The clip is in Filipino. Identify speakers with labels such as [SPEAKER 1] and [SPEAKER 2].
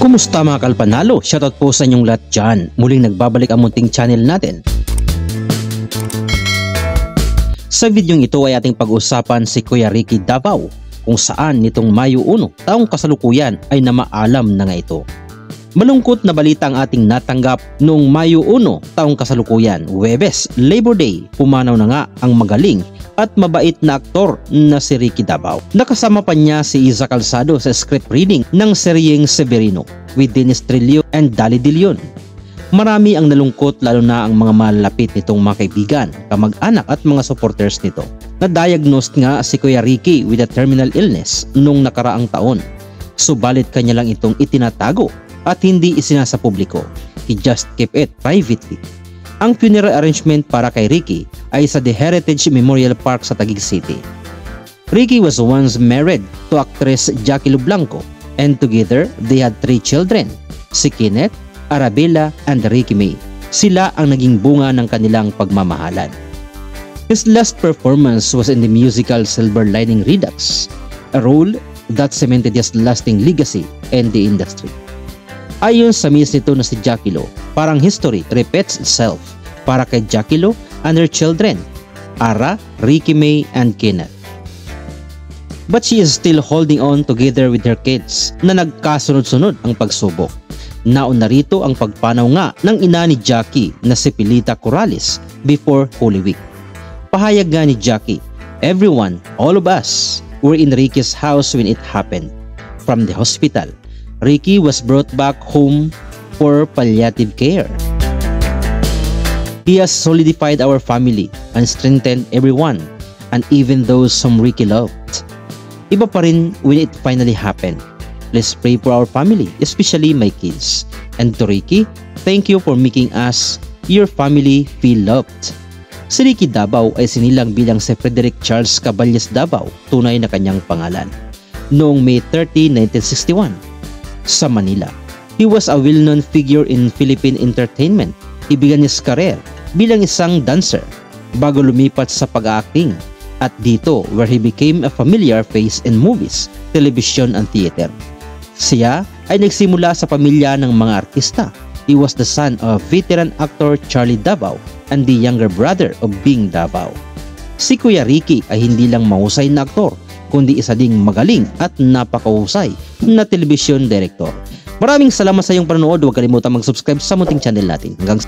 [SPEAKER 1] Kumusta mga kalpanalo? Shoutout po sa inyong lahat dyan. Muling nagbabalik ang munting channel natin. Sa videong ito ay ating pag-usapan si Kuya Ricky Davao, kung saan nitong Mayo 1, taong kasalukuyan ay namaalam na nga ito. Malungkot na balita ang ating natanggap noong Mayo 1, taong kasalukuyan, Huwebes, Labor Day, pumanaw na nga ang magaling at mabait na aktor na si Ricky Davao. Nakasama pa niya si Iza Calzado sa script reading ng seryeng Severino with Dennis Trillo and Dali De Leon. Marami ang nalungkot, lalo na ang mga malapit nitong mga kaibigan, kamag-anak at mga supporters nito. Na-diagnosed nga si Kuya Ricky with a terminal illness noong nakaraang taon. Subalit kanya lang itong itinatago at hindi isinasa publiko. He just kept it privately. Ang funeral arrangement para kay Ricky ay sa The Heritage Memorial Park sa Taguig City. Ricky was once married to actress Jackie Lu Blanco, and together they had 3 children, si Kenneth, Arabella, and Ricky May. Sila ang naging bunga ng kanilang pagmamahalan. His last performance was in the musical Silver Lining Redux, a role that cemented his lasting legacy in the industry. Ayon sa miss nito na si Jackie Lu, parang history repeats itself para kay Jackie Lu and her children, Ara, Ricky May, and Kenneth. But she is still holding on together with her kids na nagkasunod-sunod ang pagsubok. Nauna rito ang pagpanaw nga ng ina ni Jackie na si Pilita Corrales before Holy Week. Pahayag nga ni Jackie, "Everyone, all of us, were in Ricky's house when it happened. From the hospital, Ricky was brought back home for palliative care. He has solidified our family and strengthened everyone, and even those whom Ricky loved. Iba pa rin when it finally happened. Let's pray for our family, especially my kids. And to Ricky, thank you for making us, your family, feel loved." Si Ricky Davao ay sinilang bilang si Frederick Charles Caballes Davao, tunay na kanyang pangalan, noong May 30, 1961. Sa Manila. He was a well-known figure in Philippine entertainment. He began his career bilang isang dancer bago lumipat sa pag-acting, at dito where he became a familiar face in movies, television, and theater. Siya ay nagsimula sa pamilya ng mga artista. He was the son of veteran actor Charlie Davao and the younger brother of Bing Davao. Si Kuya Ricky ay hindi lang mahusay na aktor, kundi isa ding magaling at napakahusay na television director. Maraming salamat sa iyong panonood. Huwag kalimutan mag-subscribe sa munting channel natin. Hanggang